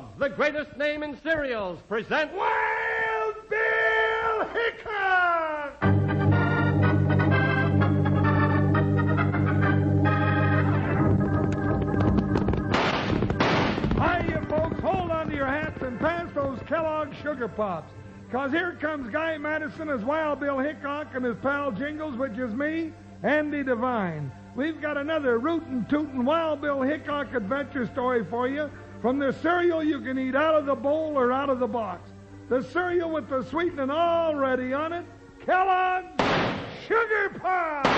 Kellogg's, the greatest name in cereals, present Wild Bill Hickok! Hi, you folks. Hold on to your hats and pass those Kellogg's Sugar Pops. Because here comes Guy Madison as Wild Bill Hickok and his pal Jingles, which is me, Andy Devine. We've got another rootin' tootin' Wild Bill Hickok adventure story for you from the cereal you can eat out of the bowl or out of the box. The cereal with the sweetening already on it, Kellogg's Sugar Pops!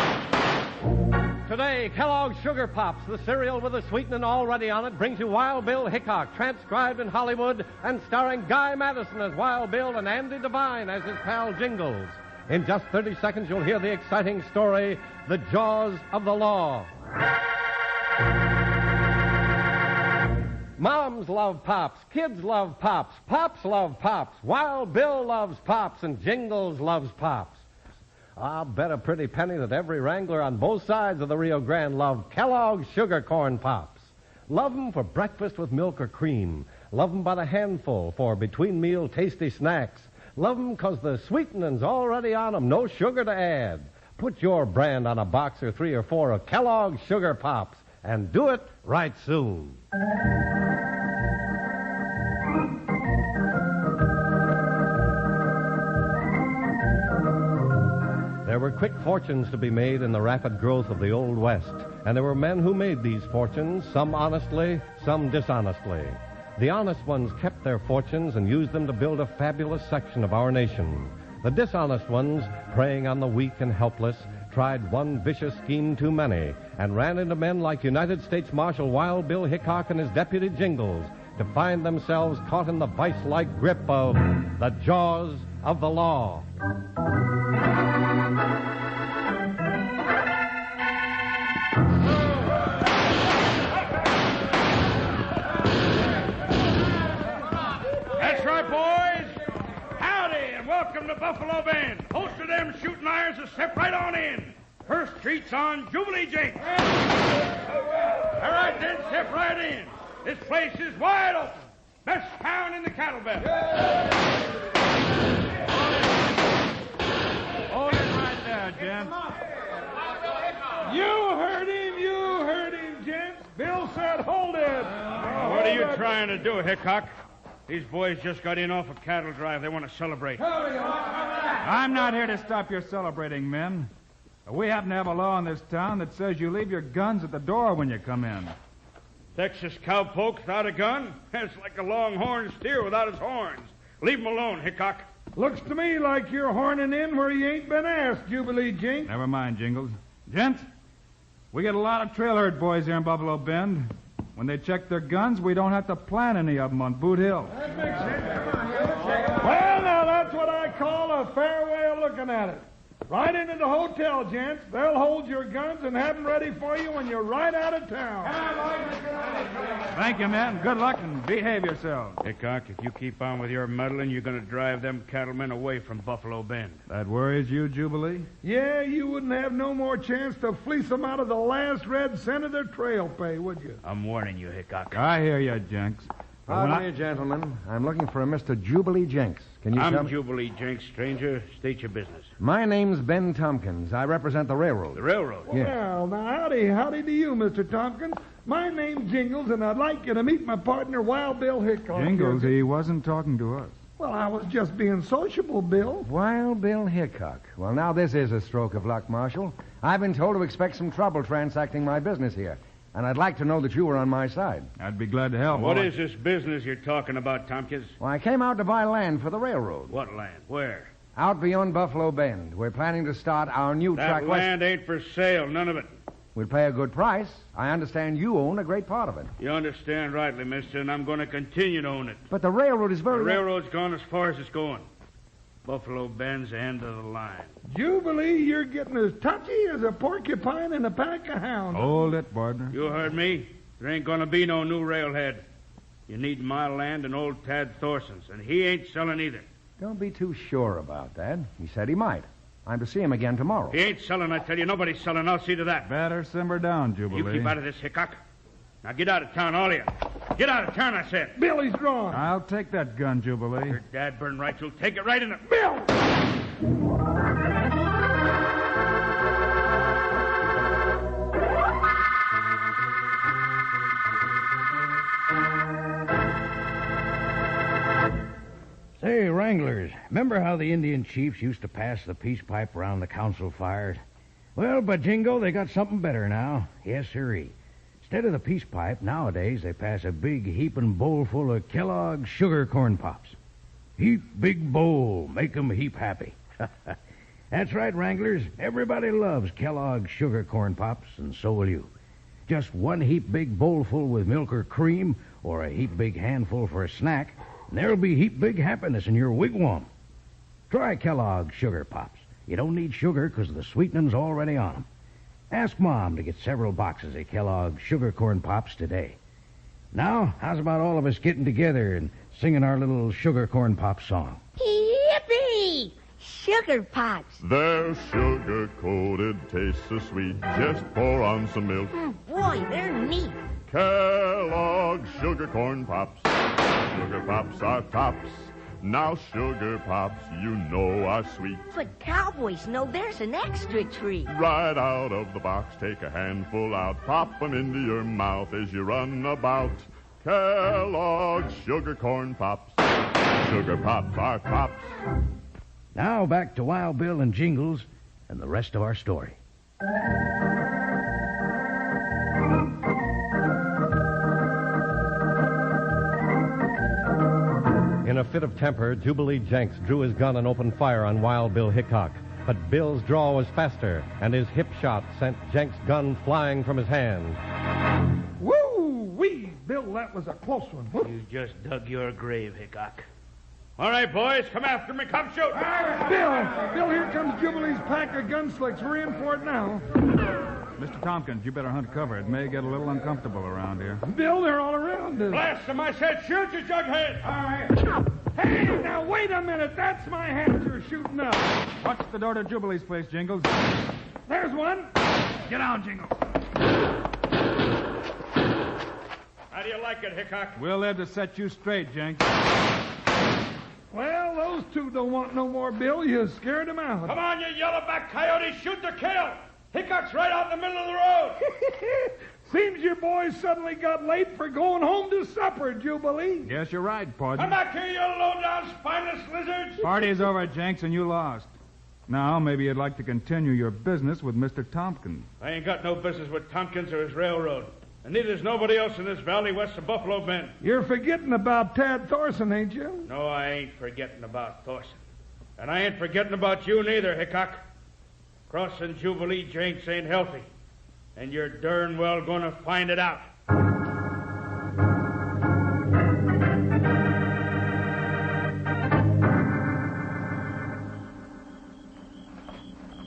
Today, Kellogg's Sugar Pops, the cereal with the sweetening already on it, brings you Wild Bill Hickok, transcribed in Hollywood and starring Guy Madison as Wild Bill and Andy Devine as his pal Jingles. In just 30 seconds, you'll hear the exciting story, The Jaws of the Law. Moms love Pops, kids love Pops, Pops love Pops, Wild Bill loves Pops, and Jingles loves Pops. I'll bet a pretty penny that every wrangler on both sides of the Rio Grande loved Kellogg's Sugar Corn Pops. Love 'em for breakfast with milk or cream. Love 'em by the handful for between-meal tasty snacks. Love 'em 'cause the sweetening's already on 'em, no sugar to add. Put your brand on a box or 3 or 4 of Kellogg's Sugar Pops, and do it right soon. There were quick fortunes to be made in the rapid growth of the Old West, and there were men who made these fortunes, some honestly, some dishonestly. The honest ones kept their fortunes and used them to build a fabulous section of our nation. The dishonest ones, preying on the weak and helpless, tried one vicious scheme too many and ran into men like United States Marshal Wild Bill Hickok and his deputy Jingles to find themselves caught in the vice-like grip of the jaws of the law. Welcome to Buffalo Bend. Most of them shooting irons will step right on in. First street's on Jubilee Jinks. All right, then, step right in. This place is wide open. Best town in the cattle belt. Hold it right there, gents. You heard him, gents. Bill said hold it. What are you trying to do, Hickok? These boys just got in off a cattle drive. They want to celebrate. I'm not here to stop your celebrating, men. We happen to have a law in this town that says you leave your guns at the door when you come in. Texas cowpoke without a gun? That's like a longhorn steer without his horns. Leave him alone, Hickok. Looks to me like you're horning in where you ain't been asked, Jubilee Jinks. Never mind, Jingles. Gents, we get a lot of trail herd boys here in Buffalo Bend. When they check their guns, we don't have to plant any of them on Boot Hill. That makes sense. Well, now, that's what I call a fair way of looking at it. Right into the hotel, gents. They'll hold your guns and have them ready for you when you're right out of town. Thank you, men. Good luck and behave yourselves. Hickok, if you keep on with your meddling, you're going to drive them cattlemen away from Buffalo Bend. That worries you, Jubilee? Yeah, you wouldn't have no more chance to fleece them out of the last red cent of their trail pay, would you? I'm warning you, Hickok. I hear you, Jenks. Pardon me, gentlemen. I'm looking for a Mr. Jubilee Jenks. Can you tell I'm me? Jubilee Jenks, stranger. State your business. My name's Ben Tompkins. I represent the railroad. The railroad? Yes. Well, now, howdy to you, Mr. Tompkins. My name's Jingles, and I'd like you to meet my partner, Wild Bill Hickok. Jingles, he wasn't talking to us. Well, I was just being sociable, Bill. Wild Bill Hickok. Well, now this is a stroke of luck, Marshal. I've been told to expect some trouble transacting my business here, and I'd like to know that you were on my side. I'd be glad to help. What is this business you're talking about, Tompkins? Well, I came out to buy land for the railroad. What land? Where? Out beyond Buffalo Bend. We're planning to start our new track That west. land ain't for sale, none of it. We'll pay a good price. I understand you own a great part of it. You understand rightly, mister, and I'm going to continue to own it. But the railroad is very... The railroad's gone as far as it's going. Buffalo Bend's the end of the line. Jubilee, you're getting as touchy as a porcupine in a pack of hounds. Hold it, partner. You heard me. There ain't going to be no new railhead. You need my land and old Tad Thorson's, and he ain't selling either. Don't be too sure about that. He said he might. I'm to see him again tomorrow. He ain't selling, I tell you. Nobody's selling. I'll see to that. Better simmer down, Jubilee. You keep out of this, Hickok. Now get out of town, all of you. Get out of town, I said. Bill, he's drawn. I'll take that gun, Jubilee. Your dad burned right. You'll take it right in the... Bill! Say, Wranglers, remember how the Indian chiefs used to pass the peace pipe around the council fires? Well, by jingo, they got something better now. Yes, sirree. Instead of the peace pipe, nowadays they pass a big heaping bowl full of Kellogg's sugar corn pops. Heap big bowl, make 'em heap happy. That's right, Wranglers. Everybody loves Kellogg's sugar corn pops, and so will you. Just one heap big bowlful with milk or cream, or a heap big handful for a snack, and there'll be heap big happiness in your wigwam. Try Kellogg's Sugar Pops. You don't need sugar because the sweetening's already on 'em. Ask Mom to get several boxes of Kellogg's Sugar Corn Pops today. Now, how's about all of us getting together and singing our little Sugar Corn Pop song? Yippee! Sugar Pops. They're sugar-coated, taste so sweet. Just pour on some milk. Boy, they're neat. Kellogg's Sugar Corn Pops. Sugar Pops are tops. Now Sugar Pops, you know, are sweet. But cowboys know there's an extra treat. Right out of the box, take a handful out. Pop 'em into your mouth as you run about. Kellogg's Sugar Corn Pops. Sugar Pops are tops. Now back to Wild Bill and Jingles and the rest of our story. In a fit of temper, Jubilee Jenks drew his gun and opened fire on Wild Bill Hickok. But Bill's draw was faster, and his hip shot sent Jenks' gun flying from his hand. Woo-wee! Bill, that was a close one. You just dug your grave, Hickok. All right, boys, come after me. Come shoot. Bill, here comes Jubilee's pack of gunslicks. We're in for it now. Mr. Tompkins, you better hunt cover. It may get a little uncomfortable around here. Bill, they're all around us. Blast them, I said. Shoot, you jughead. All right. Hey, now wait a minute. That's my hat you're shooting up. Watch the door to Jubilee's place, Jingles. There's one. Get down, Jingles. How do you like it, Hickok? We'll live to set you straight, Jenks. Well, those two don't want no more, Bill. You scared them out. Come on, you yellowback coyote. Shoot to kill. Hickok's right out in the middle of the road. Seems your boys suddenly got late for going home to supper, Jubilee. Yes, you're right, Pudge. Come back here, you low-down spineless lizards. Party's over, Jenks, and you lost. Now, maybe you'd like to continue your business with Mr. Tompkins. I ain't got no business with Tompkins or his railroad. And neither's nobody else in this valley west of Buffalo Bend. You're forgetting about Tad Thorson, ain't you? No, I ain't forgetting about Thorson. And I ain't forgetting about you neither, Hickok. Crossing Jubilee Jenks ain't healthy. And you're darn well gonna find it out.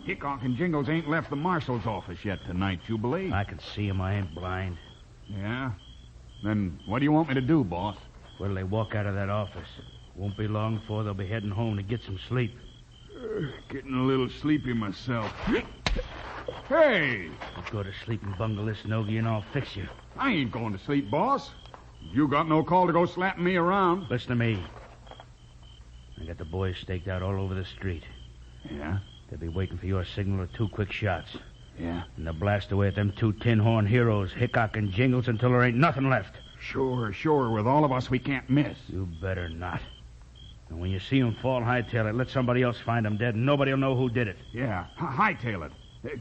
Hickok and Jingles ain't left the marshal's office yet tonight, Jubilee. I can see him. I ain't blind. Yeah? Then what do you want me to do, boss? When'll they walk out of that office? Won't be long before they'll be heading home to get some sleep. Getting a little sleepy myself. Hey! You go to sleep and bungle this nogie and I'll fix you. I ain't going to sleep, boss. You got no call to go slapping me around. Listen to me. I got the boys staked out all over the street. Yeah? They'll be waiting for your signal of 2 quick shots. Yeah? And they'll blast away at them 2 tin-horn heroes, Hickok and Jingles, until there ain't nothing left. Sure. With all of us, we can't miss. You better not. And when you see 'em fall, hightail it. Let somebody else find 'em dead, and nobody'll know who did it. Yeah. Hightail it.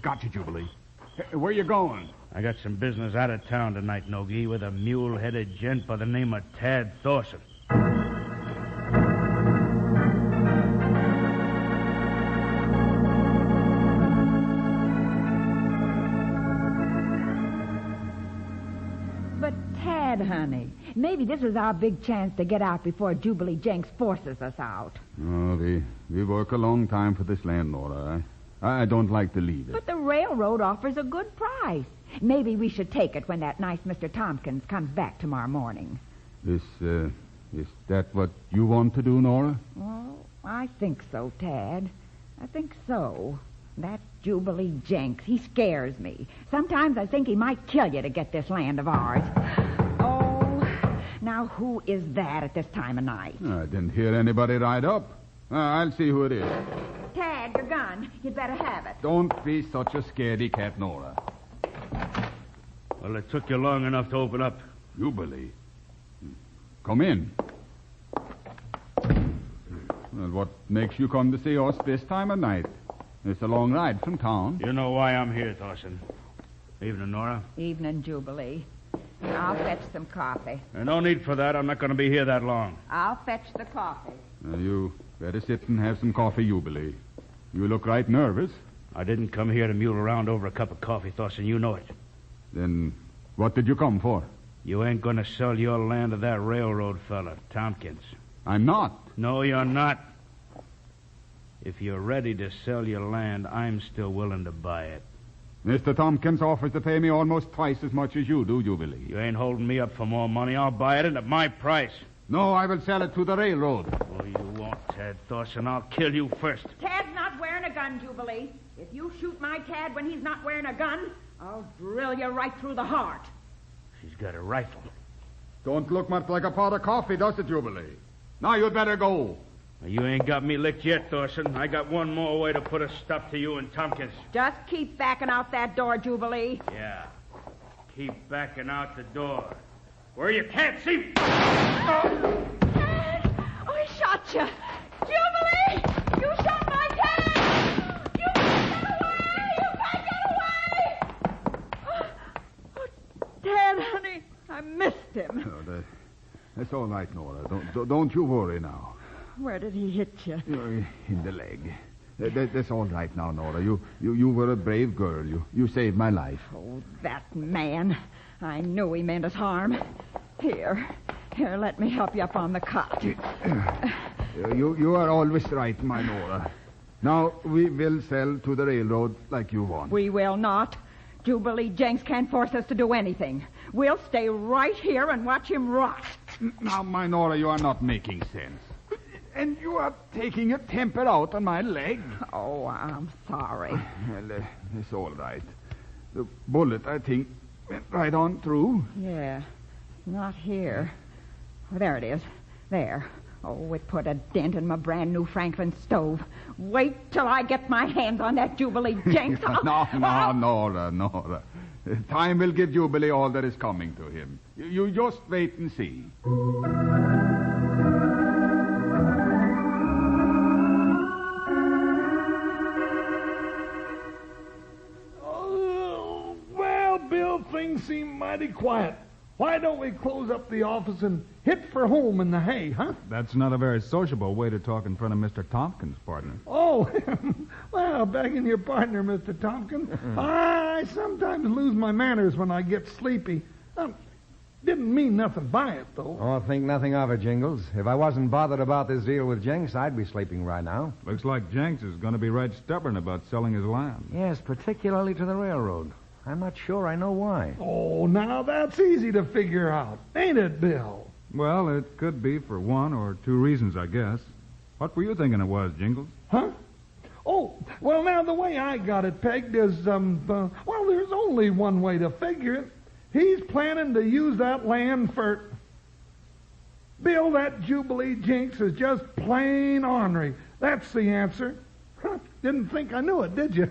Got you, Jubilee. Where you going? I got some business out of town tonight, Nogi, with a mule-headed gent by the name of Tad Thorson. But, Tad, honey, maybe this is our big chance to get out before Jubilee Jenks forces us out. Oh, we work a long time for this land order. I don't like to leave it. But the railroad offers a good price. Maybe we should take it when that nice Mr. Tompkins comes back tomorrow morning. Is that what you want to do, Nora? Well, I think so, Tad. I think so. That Jubilee Jenks, he scares me. Sometimes I think he might kill you to get this land of ours. Oh, Now, who is that at this time of night? I didn't hear anybody ride up. I'll see who it is. Tad, your gun. You'd better have it. Don't be such a scaredy cat, Nora. Well, it took you long enough to open up. You believe? Come in. Well, what makes you come to see us this time of night? It's a long ride from town. You know why I'm here, Thorson. Evening, Nora. Evening, Jubilee. I'll fetch some coffee. No need for that. I'm not going to be here that long. I'll fetch the coffee. You better sit and have some coffee, you believe. You look right nervous. I didn't come here to mule around over a cup of coffee, Thorson. You know it. Then what did you come for? You ain't going to sell your land to that railroad fella, Tompkins. I'm not. No, you're not. If you're ready to sell your land, I'm still willing to buy it. Mr. Tompkins offers to pay me almost twice as much as you do, you believe. You ain't holding me up for more money. I'll buy it at my price. No, I will sell it to the railroad. Oh, you won't, Tad Thorson. I'll kill you first. Tad's not wearing a gun, Jubilee. If you shoot my Tad when he's not wearing a gun, I'll drill you right through the heart. She's got a rifle. Don't look much like a pot of coffee, does it, Jubilee? Now you'd better go. You ain't got me licked yet, Thorson. I got one more way to put a stop to you and Tompkins. Just keep backing out that door, Jubilee. Yeah. Keep backing out the door. Where you can't see me. Oh, he shot you. Jubilee! You shot my Tad! You can't get away! You can't get away! Oh, Tad, honey, I missed him. Oh, that's all right, Nora. Don't you worry now. Where did he hit you? In the leg. That's all right now, Nora. You were a brave girl. You saved my life. Oh, that man. I knew he meant us harm. Here, let me help you up on the cot. You are always right, my Nora. Now, we will sell to the railroad like you want. We will not. Jubilee Jenks can't force us to do anything. We'll stay right here and watch him rot. Now, my Nora, you are not making sense. And you are taking your temper out on my leg. Oh, I'm sorry. Well, it's all right. The bullet, I think, went right on through. Yeah, not here. Oh, there it is. There. Oh, it put a dent in my brand new Franklin stove. Wait till I get my hands on that Jubilee Jenks. No, Nora. Time will give Jubilee all that is coming to him. You just wait and see. Things seem mighty quiet. Why don't we close up the office and hit for home in the hay, huh? That's not a very sociable way to talk in front of Mr. Tompkins, partner. Oh, well, begging your partner, Mr. Tompkins. I sometimes lose my manners when I get sleepy. Didn't mean nothing by it, though. Oh, think nothing of it, Jingles. If I wasn't bothered about this deal with Jenks, I'd be sleeping right now. Looks like Jenks is going to be right stubborn about selling his land. Yes, particularly to the railroad. I'm not sure I know why. Oh, now that's easy to figure out, ain't it, Bill? Well, it could be for one or two reasons, I guess. What were you thinking it was, Jingles? Huh? Oh, well, now, the way I got it pegged is, well, there's only one way to figure it. He's planning to use that land for... Bill, that Jubilee Jenks is just plain ornery. That's the answer. Huh, didn't think I knew it, did you?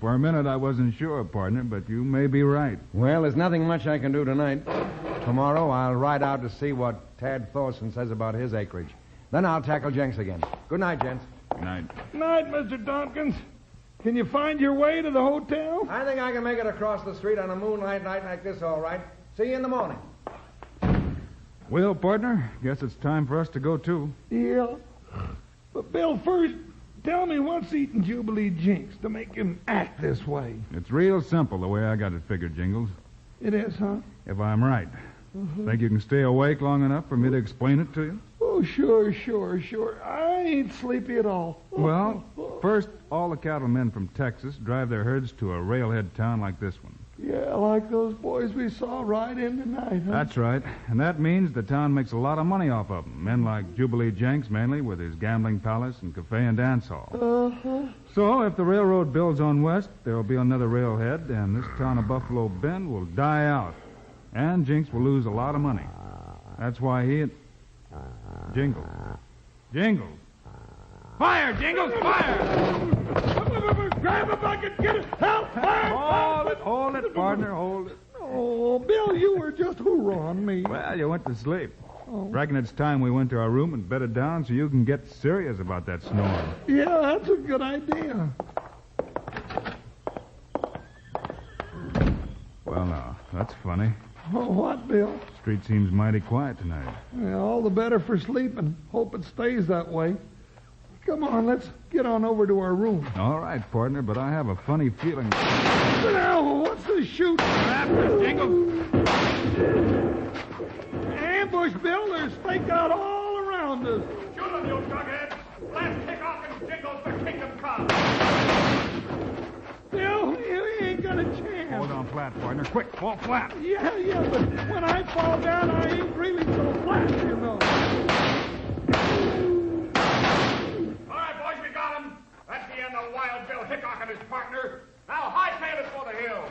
For a minute, I wasn't sure, partner, but you may be right. Well, there's nothing much I can do tonight. Tomorrow, I'll ride out to see what Tad Thorson says about his acreage. Then I'll tackle Jenks again. Good night, gents. Good night. Night, Mr. Tompkins. Can you find your way to the hotel? I think I can make it across the street on a moonlight night like this, all right. See you in the morning. Well, partner, guess it's time for us to go, too. Yeah. But, Bill, first... tell me what's eating Jubilee Jenks to make him act this way. It's real simple the way I got it figured, Jingles. It is, huh? If I'm right. Think you can stay awake long enough for me to explain it to you? Oh, sure. I ain't sleepy at all. Well, first, all the cattlemen from Texas drive their herds to a railhead town like this one. Yeah, like those boys we saw ride in tonight, huh? That's right. And that means the town makes a lot of money off of them. Men like Jubilee Jenks, mainly, with his gambling palace and cafe and dance hall. So, if the railroad builds on west, there'll be another railhead, and this town of Buffalo Bend will die out. And Jenks will lose a lot of money. That's why he and... Jingles. Jingles. Fire, Jingles, fire! Grab a bucket, get it! Help! Hold it, partner, hold it. Oh, Bill, you were just hoorahing me. Well, you went to sleep. Oh. Reckon it's time we went to our room and bedded down so you can get serious about that snoring. Yeah, that's a good idea. Well, now, that's funny. Oh, what, Bill? Street seems mighty quiet tonight. Yeah, all the better for sleeping. Hope it stays that way. Come on, let's get on over to our room. All right, partner, but I have a funny feeling. Now, what's this shooting? After Jingles. Ambush, Bill. There's stake out all around us. Shoot them, you jugheads! Blast Hickok and Jingles for kingdom come! Bill, you ain't got a chance. Hold on flat, partner. Quick, fall flat. Yeah, but when I fall down, I ain't really so flat, you know. All right, boys, we got him. That's the end of Wild Bill Hickok and his partner. Now hightail it for the hill.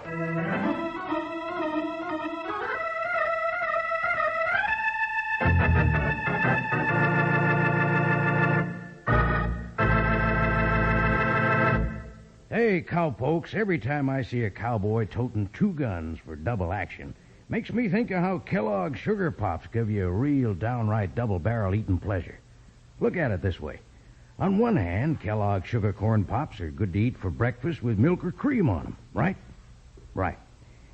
Hey, cowpokes, every time I see a cowboy toting 2 guns for double action, makes me think of how Kellogg's Sugar Pops give you a real downright double-barrel eating pleasure. Look at it this way. On one hand, Kellogg's Sugar Corn Pops are good to eat for breakfast with milk or cream on them, right? Right.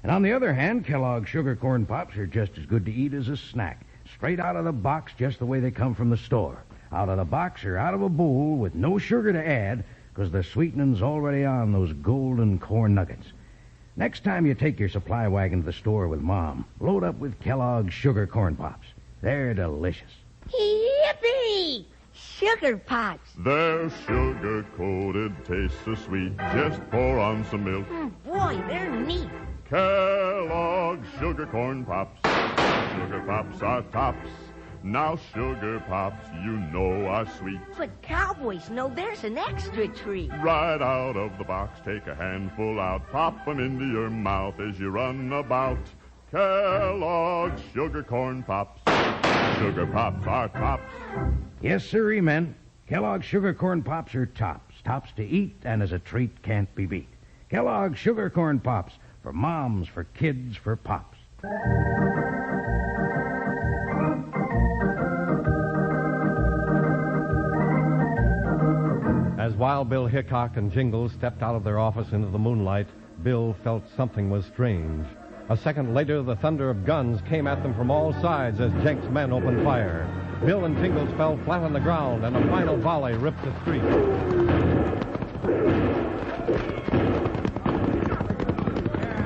And on the other hand, Kellogg's Sugar Corn Pops are just as good to eat as a snack, straight out of the box just the way they come from the store. Out of the box or out of a bowl with no sugar to add, because the sweetening's already on those golden corn nuggets. Next time you take your supply wagon to the store with Mom, load up with Kellogg's Sugar Corn Pops. They're delicious. Yippee! Sugar Pops. They're sugar-coated, taste so sweet. Just pour on some milk. Boy, they're neat. Kellogg's Sugar Corn Pops. Sugar Pops are tops. Now Sugar Pops, you know, are sweet. But cowboys know there's an extra treat. Right out of the box, take a handful out. Pop 'em into your mouth as you run about. Kellogg's Sugar Corn Pops. Sugar Pops are tops. Yes, sirree, men. Kellogg's Sugar Corn Pops are tops. Tops to eat, and as a treat can't be beat. Kellogg's Sugar Corn Pops. For moms, for kids, for pops. As Wild Bill Hickok and Jingles stepped out of their office into the moonlight, Bill felt something was strange. A second later, the thunder of guns came at them from all sides as Jenks' men opened fire. Bill and Jingles fell flat on the ground, and a final volley ripped the street.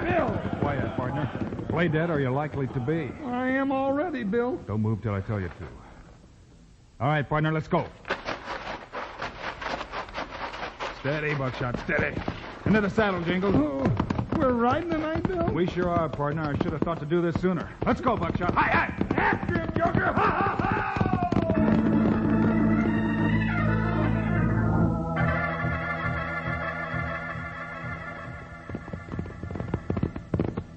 Bill! Quiet, partner. Play dead or you're likely to be. I am already, Bill. Don't move till I tell you to. All right, partner, let's go. Steady, Buckshot, steady. Into the saddle, Jingles. Oh, we're riding tonight, Bill? We sure are, partner. I should have thought to do this sooner. Let's go, Buckshot. Hi, hi! After him, Joker! Ha, ha, ha!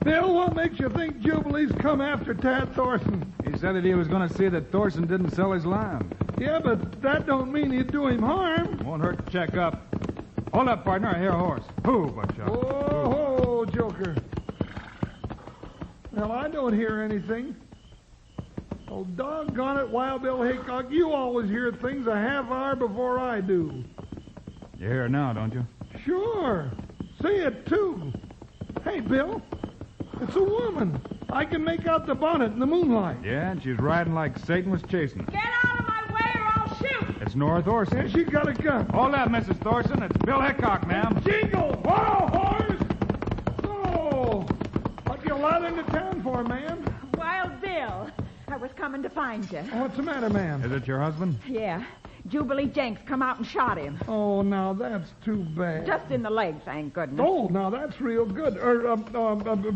Bill, what makes you think Jubilee's come after Tad Thorson? He said that he was going to see that Thorson didn't sell his land. Yeah, but that don't mean he'd do him harm. Won't hurt to check up. Hold up, partner. I hear a horse. Who, Buckshot? Oh, Joker. Well, I don't hear anything. Oh, doggone it, Wild Bill Hickok. You always hear things a half hour before I do. You hear it now, don't you? Sure. See it, too. Hey, Bill. It's a woman. I can make out the bonnet in the moonlight. Yeah, and she's riding like Satan was chasing. Get out of my way or I'll shoot. It's Nora Thorson. And she got a gun. Hold up, Mrs. Thorson. It's Bill Hickok, ma'am. Jingle! Whoa, horse! Oh, what you allowed into town for, ma'am? Wild Bill, I was coming to find you. What's the matter, ma'am? Is it your husband? Yeah. Jubilee Jenks come out and shot him. Oh, now that's too bad. Just in the leg, thank goodness. Oh, now that's real good.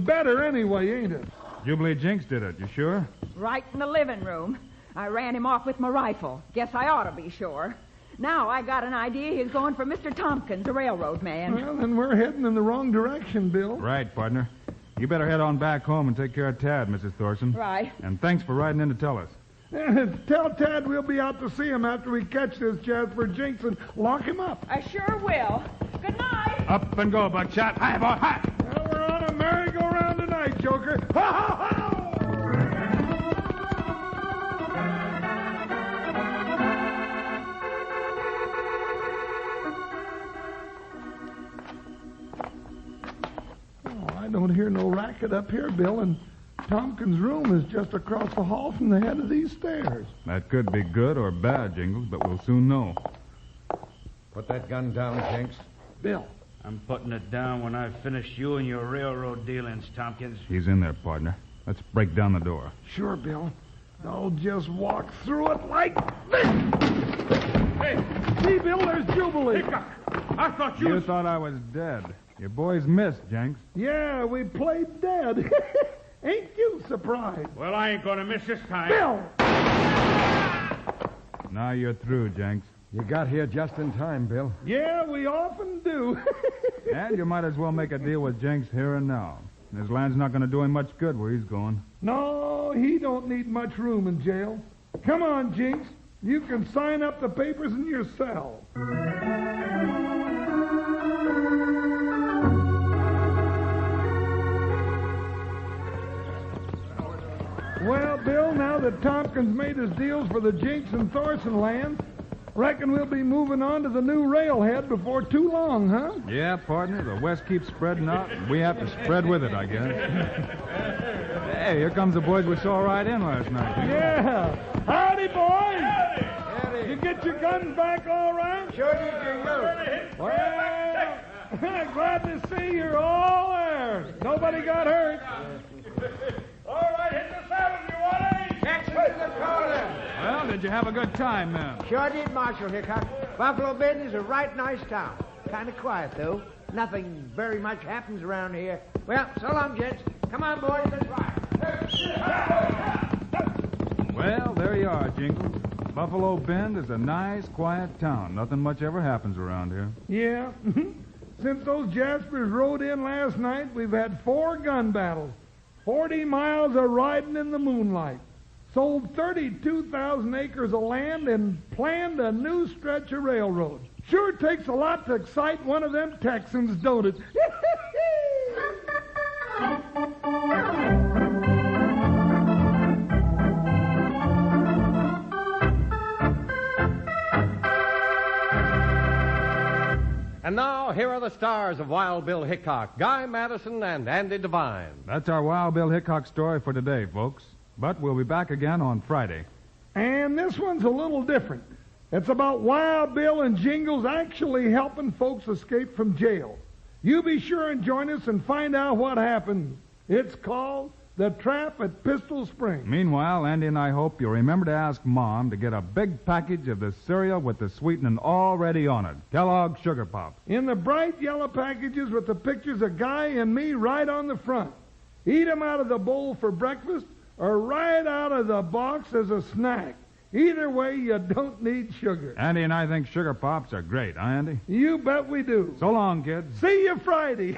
Better anyway, ain't it? Jubilee Jinks did it. You sure? Right in the living room. I ran him off with my rifle. Guess I ought to be sure. Now I got an idea he's going for Mr. Tompkins, the railroad man. Well, then we're heading in the wrong direction, Bill. Right, partner. You better head on back home and take care of Tad, Mrs. Thorson. Right. And thanks for riding in to tell us. Tell Tad we'll be out to see him after we catch this Jasper Jinx and lock him up. I sure will. Good night. Up and go, Buckshot. Hi, boy, hi. Well, we're on a merry-go-round tonight, Joker. Ha, ha, ha! Oh, I don't hear no racket up here, Bill, and Tompkins' room is just across the hall from the head of these stairs. That could be good or bad, Jingles, but we'll soon know. Put that gun down, Jinx. Bill. I'm putting it down when I finish you and your railroad dealings, Tompkins. He's in there, partner. Let's break down the door. Sure, Bill. I'll just walk through it like this. Hey! See, Bill, there's Jubilee. Hickok! I thought you... You thought I was dead. Your boys missed, Jenks. Yeah, we played dead. Ain't you surprised? Well, I ain't gonna miss this time. Bill! Now you're through, Jenks. You got here just in time, Bill. Yeah, we often do. And you might as well make a deal with Jenks here and now. His land's not going to do him much good where he's going. No, he don't need much room in jail. Come on, Jinx. You can sign up the papers in your cell. Well, Bill, now that Tompkins made his deals for the Jinx and Thorson land, reckon we'll be moving on to the new railhead before too long, huh? Yeah, partner. The West keeps spreading out, and we have to spread with it, I guess. Hey, here comes the boys we saw right in last night. Yeah. Howdy, boys. Howdy. You get your guns back all right? Sure did, Jingle. Well, glad to see you're all there. Nobody got hurt. All right, hit the saddle, you want it? Texas to the corner. Well, did you have a good time, then? Sure did, Marshal Hickok. Buffalo Bend is a right nice town. Kind of quiet, though. Nothing very much happens around here. Well, so long, gents. Come on, boys, let's ride. Well, there you are, Jingles. Buffalo Bend is a nice, quiet town. Nothing much ever happens around here. Yeah. Since those Jaspers rode in last night, we've had 4 gun battles, 40 miles of riding in the moonlight, sold 32,000 acres of land, and planned a new stretch of railroad. Sure takes a lot to excite one of them Texans, don't it? And now, here are the stars of Wild Bill Hickok, Guy Madison and Andy Devine. That's our Wild Bill Hickok story for today, folks. But we'll be back again on Friday. And this one's a little different. It's about Wild Bill and Jingles actually helping folks escape from jail. You be sure and join us and find out what happened. It's called The Trap at Pistol Springs. Meanwhile, Andy and I hope you'll remember to ask Mom to get a big package of the cereal with the sweetening already on it. Kellogg's Sugar Pops. In the bright yellow packages with the pictures of Guy and me right on the front. Eat 'em out of the bowl for breakfast or right out of the box as a snack. Either way, you don't need sugar. Andy and I think Sugar Pops are great, huh, Andy? You bet we do. So long, kids. See you Friday.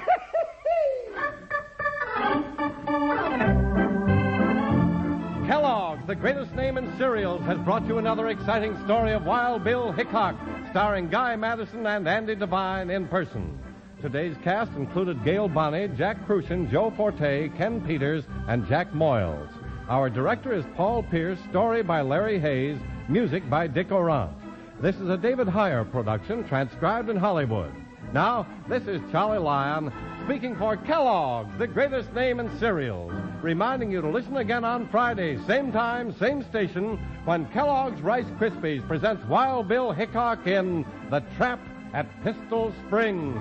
Kellogg's, the greatest name in cereals, has brought you another exciting story of Wild Bill Hickok, starring Guy Madison and Andy Devine in person. Today's cast included Gail Bonney, Jack Crucian, Joe Forte, Ken Peters, and Jack Moyles. Our director is Paul Pierce, story by Larry Hayes, music by Dick Orant. This is a David Heyer production, transcribed in Hollywood. Now, this is Charlie Lyon, speaking for Kellogg's, the greatest name in cereals, reminding you to listen again on Friday, same time, same station, when Kellogg's Rice Krispies presents Wild Bill Hickok in The Trap at Pistol Springs.